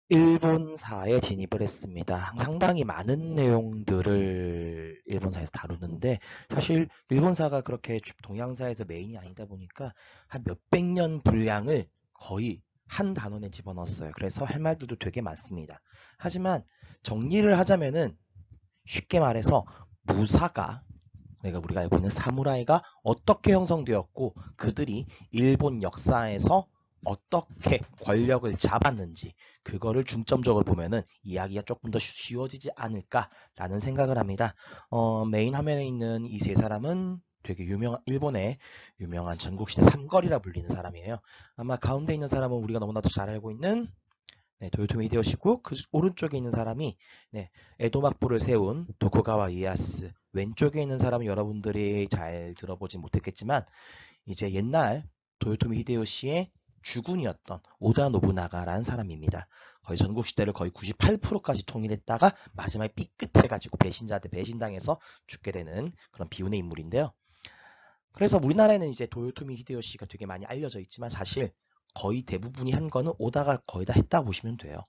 일본사에 진입을 했습니다. 상당히 많은 내용들을 일본사에서 다루는데 사실 일본사가 그렇게 동양사에서 메인이 아니다 보니까 한 몇백 년 분량을 거의 한 단원에 집어넣었어요. 그래서 할 말들도 되게 많습니다. 하지만 정리를 하자면은 쉽게 말해서 무사가 우리가 알고 있는 사무라이가 어떻게 형성되었고 그들이 일본 역사에서 어떻게 권력을 잡았는지 그거를 중점적으로 보면은 이야기가 조금 더 쉬워지지 않을까라는 생각을 합니다. 메인 화면에 있는 이 세 사람은 되게 유명한 일본의 유명한 전국시대 삼거리라 불리는 사람이에요. 아마 가운데 있는 사람은 우리가 너무나도 잘 알고 있는 도요토미 히데요시고 그 오른쪽에 있는 사람이 에도 막부를 세운 도쿠가와 이에야스, 왼쪽에 있는 사람은 여러분들이 잘 들어보진 못했겠지만 이제 옛날 도요토미 히데요시의 주군이었던 오다 노부나가라는 사람입니다. 거의 전국 시대를 거의 98%까지 통일했다가 마지막에 삐끗해가지고 배신자한테 배신당해서 죽게 되는 그런 비운의 인물인데요. 그래서 우리나라에는 이제 도요토미 히데요시가 되게 많이 알려져 있지만 사실 거의 대부분이 한 거는 오다가 거의 다 했다고 보시면 돼요.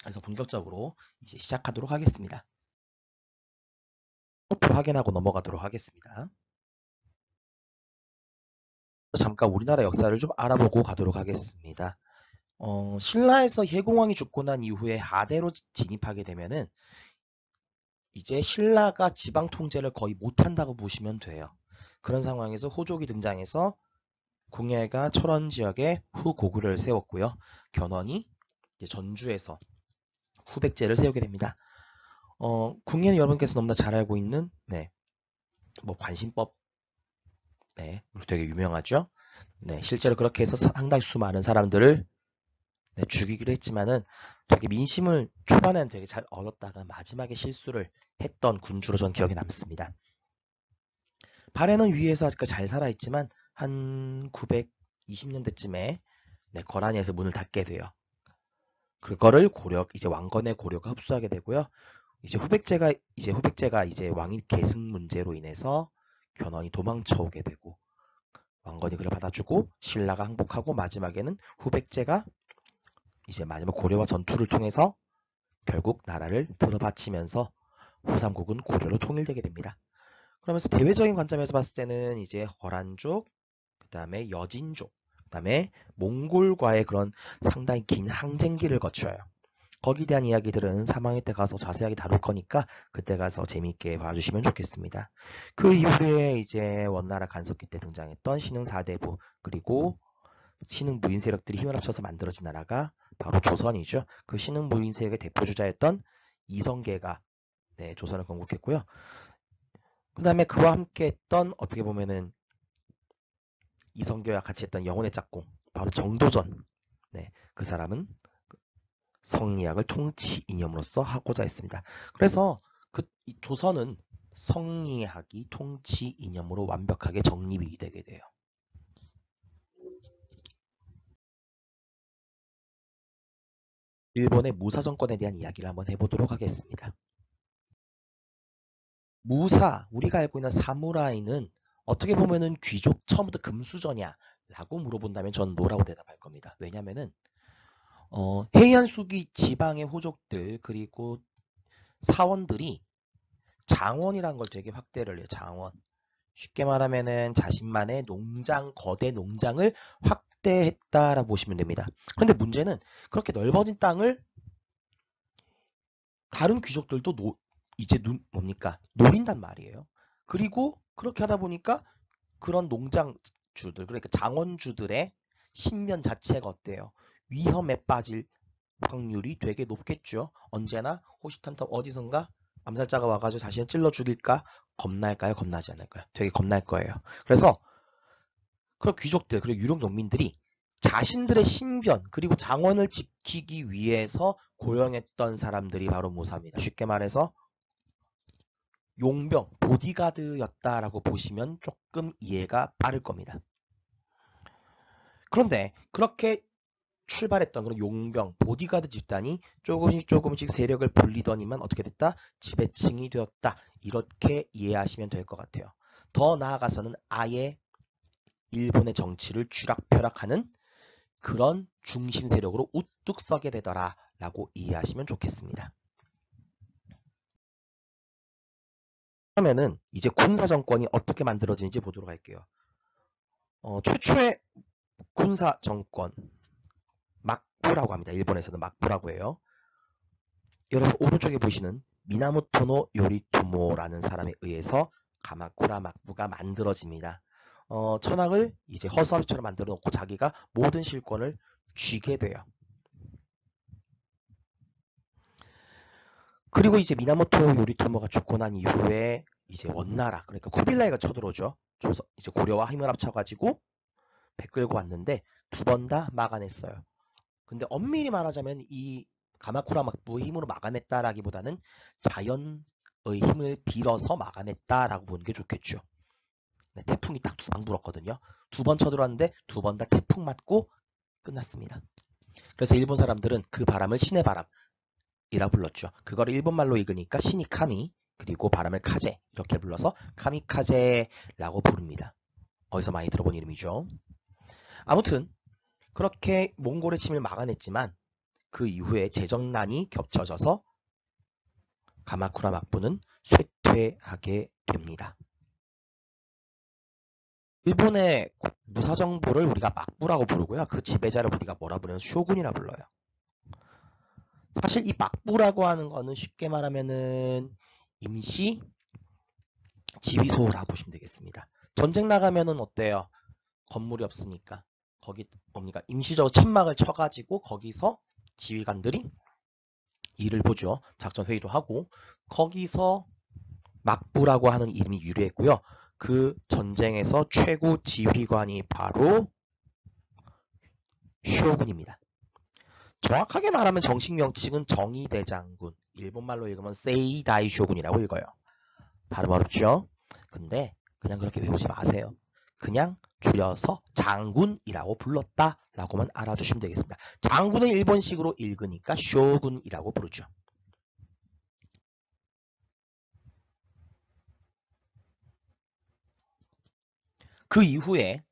그래서 본격적으로 이제 시작하도록 하겠습니다. 목표 확인하고 넘어가도록 하겠습니다. 잠깐 우리나라 역사를 좀 알아보고 가도록 하겠습니다. 신라에서 해공왕이 죽고 난 이후에 하대로 진입하게 되면은 이제 신라가 지방 통제를 거의 못한다고 보시면 돼요. 그런 상황에서 호족이 등장해서 궁예가 철원 지역에 후고구려를 세웠고요. 견훤이 이제 전주에서 후백제를 세우게 됩니다. 궁예는 여러분께서 너무나 잘 알고 있는 뭐 관신법 되게 유명하죠. 실제로 그렇게 해서 상당히 수많은 사람들을 죽이기로 했지만은 되게 민심을 초반에는 되게 잘 얻었다가 마지막에 실수를 했던 군주로 전 기억에 남습니다. 발해는 위에서 아직까지 잘 살아있지만 한 920년대쯤에 거란에서 문을 닫게 돼요. 그거를 이제 왕건의 고려가 흡수하게 되고요. 이제 후백제가 이제 왕위 계승 문제로 인해서 견훤이 도망쳐 오게 되고 왕건이 그를 받아주고 신라가 항복하고 마지막에는 후백제가 이제 마지막 고려와 전투를 통해서 결국 나라를 들어바치면서 후삼국은 고려로 통일되게 됩니다. 그러면서 대외적인 관점에서 봤을 때는 이제 거란족, 그 다음에 여진족, 그 다음에 몽골과의 그런 상당히 긴 항쟁기를 거쳐요. 거기에 대한 이야기들은 사망의 때 가서 자세하게 다룰 거니까 그때 가서 재미있게 봐주시면 좋겠습니다. 그 이후에 이제 원나라 간섭기 때 등장했던 신흥 4대부 그리고 신흥 무인 세력들이 힘을 합쳐서 만들어진 나라가 바로 조선이죠. 그 신흥 무인 세력의 대표주자였던 이성계가 조선을 건국했고요. 그 다음에 그와 함께 했던 어떻게 보면은 이성계와 같이 했던 영혼의 짝꿍 바로 정도전. 그 사람은 성리학을 통치 이념으로서 하고자 했습니다. 그래서 이 조선은 성리학이 통치 이념으로 완벽하게 정립이 되게 돼요. 일본의 무사 정권에 대한 이야기를 한번 해보도록 하겠습니다. 무사, 우리가 알고 있는 사무라이는 어떻게 보면은 귀족 처음부터 금수저냐 라고 물어본다면 저는 노라고 대답할 겁니다. 왜냐면은 해안 수기 지방의 호족들 그리고 사원들이 장원이라는 걸 되게 확대를 해요. 장원. 쉽게 말하면은 자신만의 농장, 거대 농장을 확대했다라고 보시면 됩니다. 그런데 문제는 그렇게 넓어진 땅을 다른 귀족들도 이제 뭡니까? 노린단 말이에요. 그리고 그렇게 하다 보니까 그런 농장주들, 그러니까 장원주들의 신변 자체가 어때요? 위험에 빠질 확률이 되게 높겠죠. 언제나 호시탐탐 어디선가 암살자가 와가지고 자신을 찔러 죽일까? 겁날까요? 겁나지 않을까요? 되게 겁날 거예요. 그래서 그 귀족들 그리고 유력 농민들이 자신들의 신변 그리고 장원을 지키기 위해서 고용했던 사람들이 바로 무사입니다. 쉽게 말해서 용병, 보디가드였다라고 보시면 조금 이해가 빠를 겁니다. 그런데 그렇게 출발했던 그런 용병, 보디가드 집단이 조금씩 세력을 불리더니만 어떻게 됐다? 지배층이 되었다. 이렇게 이해하시면 될 것 같아요. 더 나아가서는 아예 일본의 정치를 쥐락펴락하는 그런 중심 세력으로 우뚝 서게 되더라 라고 이해하시면 좋겠습니다. 그러면은 이제 군사 정권이 어떻게 만들어지는지 보도록 할게요. 최초의 군사 정권 막부라고 합니다. 일본에서는 막부라고 해요. 여러분 오른쪽에 보시는 미나모토노 요리토모라는 사람에 의해서 가마쿠라 막부가 만들어집니다. 천황을 이제 허수아비처럼 만들어 놓고 자기가 모든 실권을 쥐게 돼요. 그리고 이제 미나모토 요리토모가 죽고 난 이후에 이제 원나라 그러니까 쿠빌라이가 쳐들어오죠. 이제 고려와 힘을 합쳐가지고 배 끌고 왔는데 두 번 다 막아냈어요. 근데 엄밀히 말하자면 이 가마쿠라 막부의 힘으로 막아냈다라기보다는 자연의 힘을 빌어서 막아냈다라고 보는 게 좋겠죠. 네, 태풍이 딱 두 방 불었거든요. 두 번 쳐들어왔는데 두 번 다 태풍 맞고 끝났습니다. 그래서 일본 사람들은 그 바람을 신의 바람이라 불렀죠. 그거를 일본말로 읽으니까 신이 카미 그리고 바람을 카제 이렇게 불러서 카미카제라고 부릅니다. 어디서 많이 들어본 이름이죠. 아무튼 그렇게 몽골의 침을 막아냈지만 그 이후에 재정난이 겹쳐져서 가마쿠라 막부는 쇠퇴하게 됩니다. 일본의 무사정부를 우리가 막부라고 부르고요. 그 지배자를 우리가 뭐라 부르면 쇼군이라 불러요. 사실 이 막부라고 하는 거는 쉽게 말하면은 임시 지휘소라고 보시면 되겠습니다. 전쟁 나가면은 어때요? 건물이 없으니까 거기 뭡니까? 임시적으로 천막을 쳐가지고 거기서 지휘관들이 일을 보죠. 작전 회의도 하고 거기서 막부라고 하는 이름이 유래했고요. 그 전쟁에서 최고 지휘관이 바로 쇼군입니다. 정확하게 말하면 정식 명칭은 정의대장군, 일본말로 읽으면 세이다이 쇼군이라고 읽어요. 발음 어렵죠? 근데 그냥 그렇게 외우지 마세요. 그냥 줄여서 장군이라고 불렀다라고만 알아주시면 되겠습니다. 장군은 일본식으로 읽으니까 쇼군이라고 부르죠. 그 이후에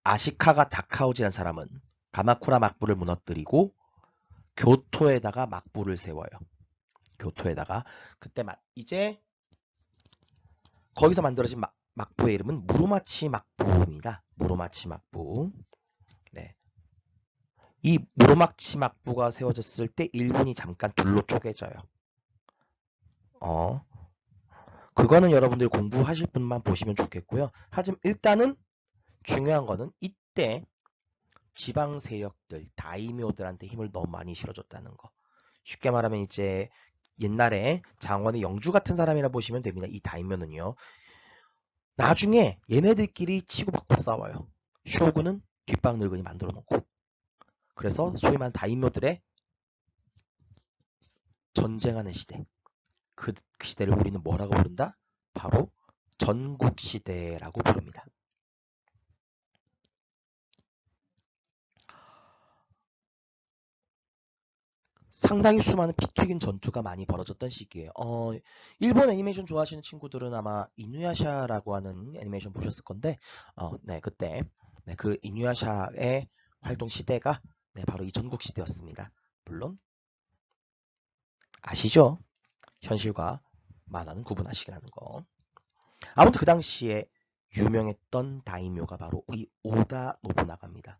아시카가 다카오지라는 사람은 가마쿠라 막부를 무너뜨리고 교토에다가 막부를 세워요. 교토에다가 그때 이제 거기서 만들어진 막부의 이름은 무로마치 막부입니다. 무로마치 막부. 네. 이 무로마치 막부가 세워졌을 때 일본이 잠깐 둘로 쪼개져요. 그거는 여러분들이 공부하실 분만 보시면 좋겠고요. 하지만 일단은 중요한 거는 이때 지방 세력들, 다이묘들한테 힘을 너무 많이 실어줬다는 거. 쉽게 말하면 이제 옛날에 장원의 영주 같은 사람이라 보시면 됩니다. 이 다이묘는요. 나중에 얘네들끼리 치고받고 싸워요. 쇼군은 뒷방 늙은이 만들어 놓고. 그래서 소위 말하는 다이묘들의 전쟁하는 시대. 그 시대를 우리는 뭐라고 부른다? 바로 전국시대라고 부릅니다. 상당히 수많은 피 튀긴 전투가 많이 벌어졌던 시기예요. 일본 애니메이션 좋아하시는 친구들은 아마 이누야샤라고 하는 애니메이션 보셨을 건데, 네, 그때 네, 그 이누야샤의 활동 시대가 네, 바로 이 전국 시대였습니다. 물론 아시죠? 현실과 만화는 구분하시라는 거. 아무튼 그 당시에 유명했던 다이묘가 바로 이 오다 노부나가입니다.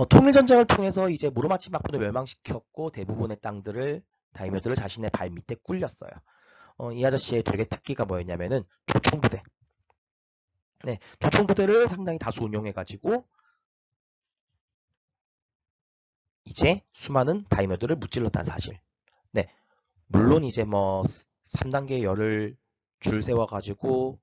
통일전쟁을 통해서 이제 무로마치 막부를 멸망시켰고 대부분의 땅들을 다이묘들을 자신의 발 밑에 꿀렸어요. 이 아저씨의 되게 특기가 뭐였냐면은 조총부대. 네, 조총부대를 상당히 다수 운용해가지고 이제 수많은 다이묘들을 무찔렀다는 사실. 네, 물론 이제 뭐 3단계 열을 줄 세워가지고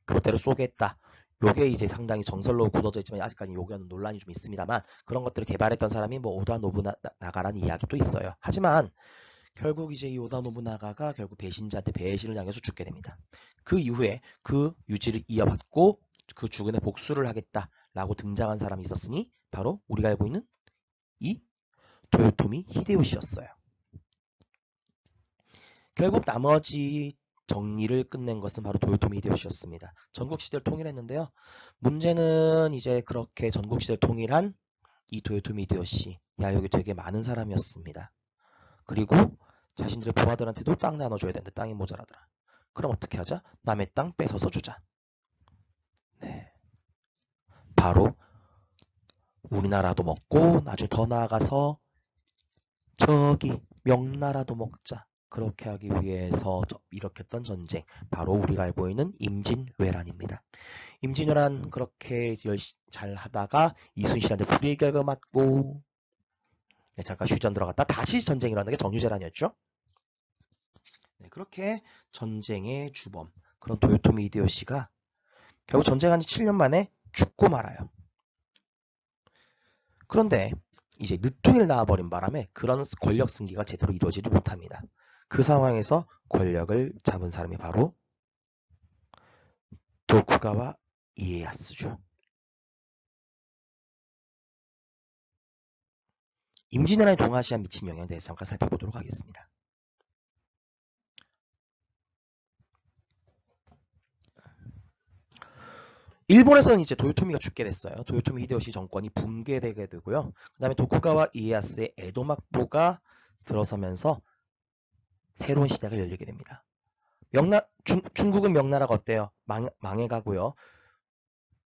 그것대로 쏘겠다. 요게 이제 상당히 정설로 굳어져 있지만 아직까지 요게는 논란이 좀 있습니다만 그런 것들을 개발했던 사람이 뭐 오다 노부나가라는 이야기도 있어요. 하지만 결국 이제 이 오다 노부나가가 결국 배신자한테 배신을 당해서 죽게 됩니다. 그 이후에 그 유지를 이어받고 그 죽음의 복수를 하겠다라고 등장한 사람이 있었으니 바로 우리가 알고 있는 이 도요토미 히데요시였어요. 결국 나머지 정리를 끝낸 것은 바로 도요토미 히데요시였습니다. 전국 시대를 통일했는데요. 문제는 이제 그렇게 전국 시대를 통일한 이 도요토미 히데요시, 야욕이 되게 많은 사람이었습니다. 그리고 자신들의 부하들한테도 땅 나눠줘야 되는데 땅이 모자라더라. 그럼 어떻게 하자? 남의 땅 뺏어서 주자. 네. 바로 우리나라도 먹고 나중에 더 나아가서 저기 명나라도 먹자. 그렇게 하기 위해서 일으켰던 전쟁, 바로 우리가 알고 있는 임진왜란입니다. 임진왜란 그렇게 잘 하다가 이순신한테 불이익을 맞고, 네, 잠깐 휴전 들어갔다 다시 전쟁이 일어나는 게 정유재란이었죠. 네, 그렇게 전쟁의 주범, 그런 도요토미 히데요시가 결국 전쟁한 지 7년 만에 죽고 말아요. 그런데 이제 늦둥이를 낳아버린 바람에 그런 권력 승계가 제대로 이루어지지 못합니다. 그 상황에서 권력을 잡은 사람이 바로 도쿠가와 이에야스죠. 임진왜란이 동아시아에 미친 영향에 대해서 잠깐 살펴보도록 하겠습니다. 일본에서는 이제 도요토미가 죽게 됐어요. 도요토미 히데요시 정권이 붕괴되게 되고요. 그 다음에 도쿠가와 이에야스의 에도 막부가 들어서면서 새로운 시대가 열리게 됩니다. 중국은 명나라가 어때요? 망해가고요.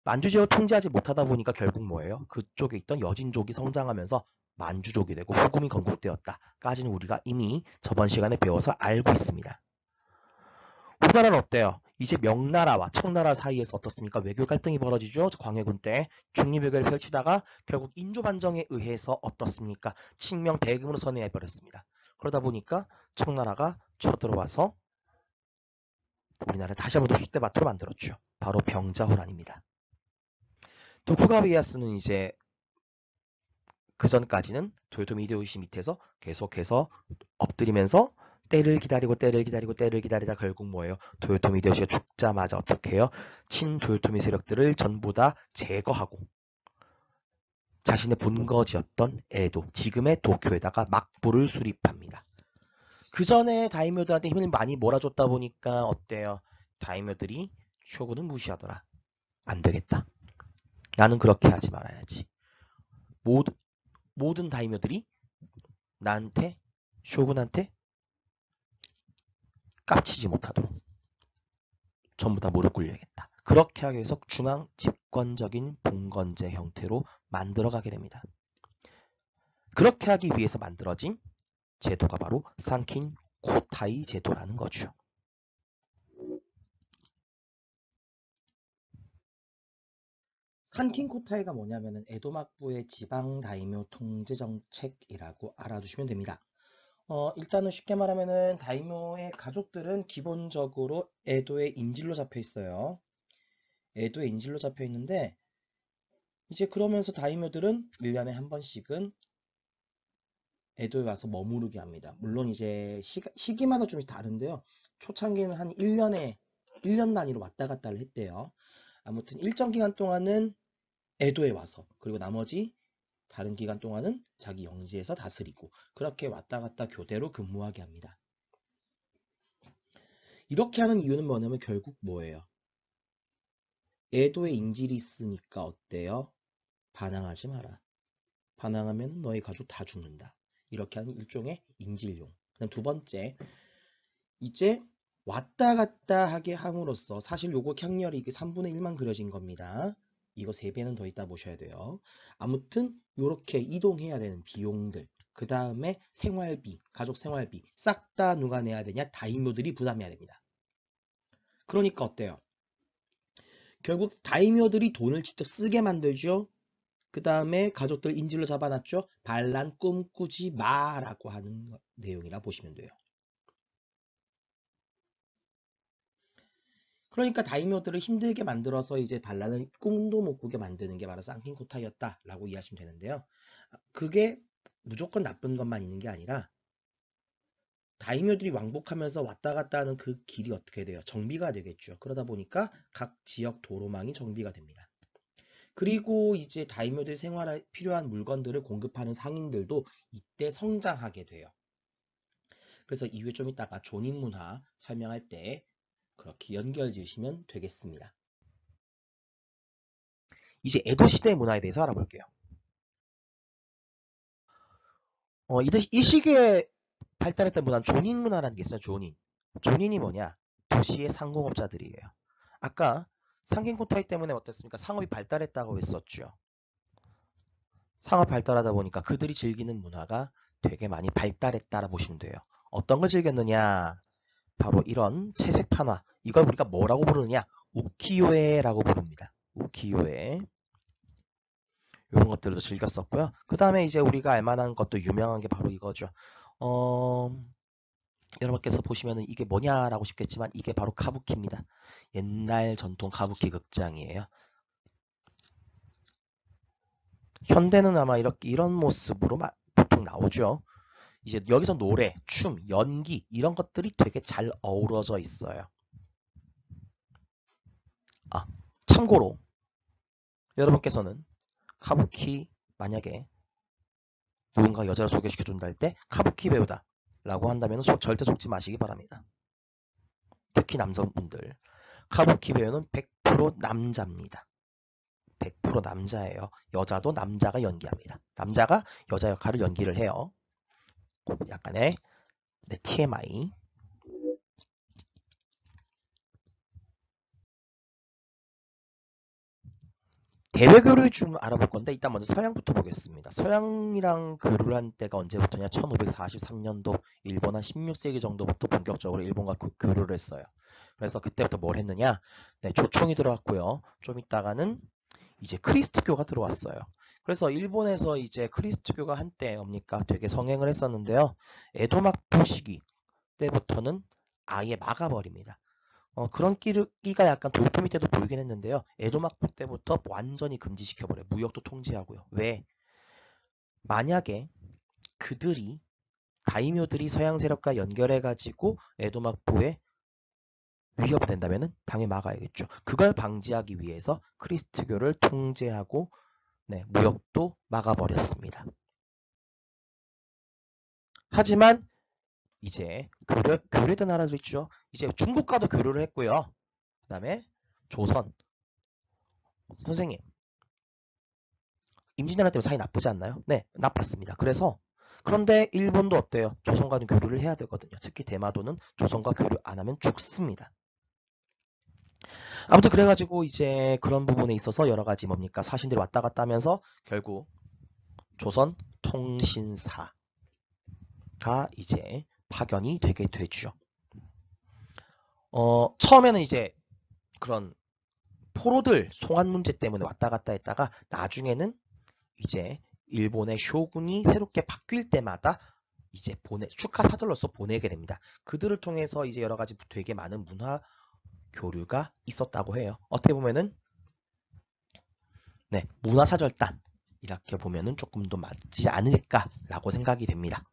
만주 지역을 통제하지 못하다 보니까 결국 뭐예요? 그쪽에 있던 여진족이 성장하면서 만주족이 되고 후금이 건국되었다까지는 우리가 이미 저번 시간에 배워서 알고 있습니다. 우리나라는 어때요? 이제 명나라와 청나라 사이에서 어떻습니까? 외교 갈등이 벌어지죠. 광해군 때 중립외교를 펼치다가 결국 인조반정에 의해서 어떻습니까? 칙명 대금으로 선회해버렸습니다. 그러다 보니까 청나라가 쳐들어와서 우리나라를 다시 한번 숫대밭으로 만들었죠. 바로 병자호란입니다. 도쿠가와 이에야스는 이제 그 전까지는 도요토미 히데요시 밑에서 계속해서 엎드리면서 때를 기다리다 결국 뭐예요? 도요토미 히데요시가 죽자마자 어떻게 해요? 친도요토미 세력들을 전부 다 제거하고 자신의 본거지였던 에도, 지금의 도쿄에다가 막부를 수립합니다. 그 전에 다이묘들한테 힘을 많이 몰아줬다 보니까 어때요? 다이묘들이 쇼군은 무시하더라. 안 되겠다. 나는 그렇게 하지 말아야지. 모든 다이묘들이 나한테, 쇼군한테 깝치지 못하도록 전부 다 무릎 꿇려야겠다. 그렇게 하기 위해서 중앙 집권적인 봉건제 형태로 만들어가게 됩니다. 그렇게 하기 위해서 만들어진 제도가 바로 산킨 코타이 제도라는 거죠. 산킨 코타이가 뭐냐면은 에도 막부의 지방 다이묘 통제 정책이라고 알아두시면 됩니다. 일단은 쉽게 말하면은 다이묘의 가족들은 기본적으로 에도의 인질로 잡혀 있어요. 에도의 인질로 잡혀 있는데 이제 그러면서 다이묘들은 1년에 한 번씩은 에도에 와서 머무르게 합니다. 물론 이제 시기마다 좀 다른데요. 초창기는 한 1년 단위로 왔다 갔다를 했대요. 아무튼 일정 기간 동안은 에도에 와서 그리고 나머지 다른 기간 동안은 자기 영지에서 다스리고 그렇게 왔다 갔다 교대로 근무하게 합니다. 이렇게 하는 이유는 뭐냐면 결국 뭐예요? 에도에 인질이 있으니까 어때요? 반항하지 마라. 반항하면 너희 가족 다 죽는다. 이렇게 하는 일종의 인질용. 그다음 두 번째, 이제 왔다 갔다 하게 함으로써 사실 요거 향렬이 이게 3분의 1만 그려진 겁니다. 이거 3배는 더 있다 보셔야 돼요. 아무튼 요렇게 이동해야 되는 비용들, 그 다음에 생활비, 가족 생활비 싹 다 누가 내야 되냐? 다이묘들이 부담해야 됩니다. 그러니까 어때요? 결국 다이묘들이 돈을 직접 쓰게 만들죠. 그 다음에 가족들 인질로 잡아놨죠. 반란 꿈꾸지 마라고 하는 내용이라 보시면 돼요. 그러니까 다이묘들을 힘들게 만들어서 이제 반란을 꿈도 못 꾸게 만드는 게 바로 쌍킹코타이였다라고 이해하시면 되는데요. 그게 무조건 나쁜 것만 있는 게 아니라 다이묘들이 왕복하면서 왔다 갔다 하는 그 길이 어떻게 돼요? 정비가 되겠죠. 그러다 보니까 각 지역 도로망이 정비가 됩니다. 그리고 이제 다이묘들 생활에 필요한 물건들을 공급하는 상인들도 이때 성장하게 돼요. 그래서 이후에 좀 이따가 존인문화 설명할 때 그렇게 연결 지으시면 되겠습니다. 이제 에도 시대의 문화에 대해서 알아볼게요. 이 시기에 발달했던 문화는 조닌 문화라는 게 있어요. 조닌. 조닌이 뭐냐? 도시의 상공업자들이에요. 아까 상갱고타이 때문에 어땠습니까? 상업이 발달했다고 했었죠. 상업 발달하다 보니까 그들이 즐기는 문화가 되게 많이 발달했다라 보시면 돼요. 어떤 걸 즐겼느냐? 바로 이런 채색 판화. 이걸 우리가 뭐라고 부르느냐? 우키요에라고 부릅니다. 우키요에. 이런 것들도 즐겼었고요. 그 다음에 이제 우리가 알만한 것도 유명한 게 바로 이거죠. 여러분께서 보시면은 이게 뭐냐라고 싶겠지만 이게 바로 카부키입니다. 옛날 전통 카부키 극장이에요. 현대는 아마 이런 모습으로 보통 나오죠. 이제 여기서 노래, 춤, 연기 이런 것들이 되게 잘 어우러져 있어요. 참고로 여러분께서는 카부키 만약에 누군가 여자를 소개시켜준다 할 때 카부키 배우다 라고 한다면 절대 속지 마시기 바랍니다. 특히 남성분들. 카부키 배우는 100% 남자입니다. 100% 남자예요. 여자도 남자가 연기합니다. 남자가 여자 역할을 연기를 해요. 약간의 TMI. 대외 교류를 좀 알아볼 건데 일단 먼저 서양부터 보겠습니다. 서양이랑 교류를 한 때가 언제부터냐? 1543년도 일본 한 16세기 정도부터 본격적으로 일본과 교류를 했어요. 그래서 그때부터 뭘 했느냐? 네, 조총이 들어왔고요. 좀 있다가는 이제 크리스트교가 들어왔어요. 그래서 일본에서 이제 크리스트교가 한때 뭡니까? 되게 성행을 했었는데요. 에도막부 시기 때부터는 아예 막아버립니다. 그런 끼가 약간 도요토미 때도 보이긴 했는데요. 에도막부 때부터 완전히 금지시켜버려요. 무역도 통제하고요. 왜? 만약에 그들이 다이묘들이 서양 세력과 연결해가지고 에도막부에 위협이 된다면 당연히 막아야겠죠. 그걸 방지하기 위해서 크리스트교를 통제하고 무역도 막아버렸습니다. 하지만 이제 교류했던 나라도 있죠. 이제 중국과도 교류를 했고요. 그 다음에 조선. 선생님, 임진왜란 때문에 사이 나쁘지 않나요? 네, 나빴습니다. 그런데 일본도 어때요? 조선과는 교류를 해야 되거든요. 특히 대마도는 조선과 교류 안 하면 죽습니다. 아무튼 그래가지고 이제 그런 부분에 있어서 여러 가지 뭡니까? 사신들이 왔다 갔다 하면서 결국 조선 통신사가 이제 파견이 되게 되죠. 처음에는 이제 그런 포로들 송환 문제 때문에 왔다 갔다 했다가 나중에는 이제 일본의 쇼군이 새롭게 바뀔 때마다 이제 축하 사절로서 보내게 됩니다. 그들을 통해서 이제 여러 가지 되게 많은 문화 교류가 있었다고 해요. 어떻게 보면은 문화 사절단 이렇게 보면은 조금 더 맞지 않을까라고 생각이 됩니다.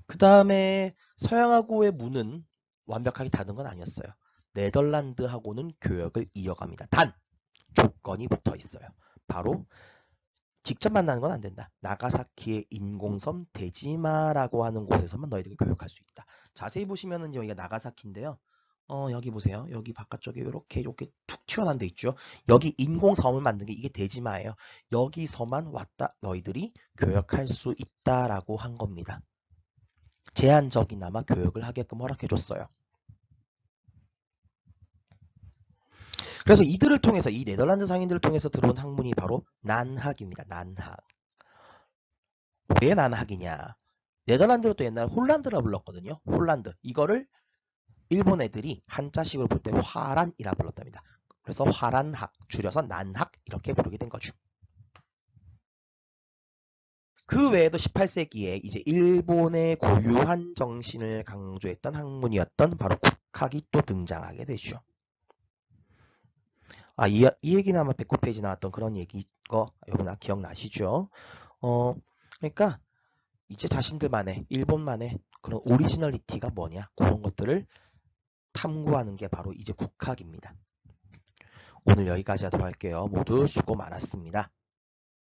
그 다음에 서양하고의 문은 완벽하게 닫은 건 아니었어요. 네덜란드하고는 교역을 이어갑니다. 단 조건이 붙어 있어요. 바로 직접 만나는 건 안 된다. 나가사키의 인공섬 데지마라고 하는 곳에서만 너희들이 교역할 수 있다. 자세히 보시면은 여기가 나가사키인데요. 여기 보세요. 여기 바깥쪽에 이렇게 툭 튀어나온 데 있죠. 여기 인공섬을 만든 게 이게 데지마예요. 여기서만 왔다 너희들이 교역할 수 있다라고 한 겁니다. 제한적이나마 교역을 하게끔 허락해줬어요. 그래서 이들을 통해서 이 네덜란드 상인들을 통해서 들어온 학문이 바로 난학입니다. 난학. 왜 난학이냐? 네덜란드로 또 옛날 홀란드라 불렀거든요. 홀란드. 이거를 일본 애들이 한자식으로 볼 때 화란이라 불렀답니다. 그래서 화란학, 줄여서 난학 이렇게 부르게 된 거죠. 그 외에도 18세기에 이제 일본의 고유한 정신을 강조했던 학문이었던 바로 국학이 또 등장하게 되죠. 이 얘기는 아마 109페이지 나왔던 그런 얘기 여러분 기억나시죠? 그러니까 이제 자신들만의 일본만의 그런 오리지널리티가 뭐냐 그런 것들을 탐구하는 게 바로 이제 국학입니다. 오늘 여기까지 하도록 할게요. 모두 수고 많았습니다.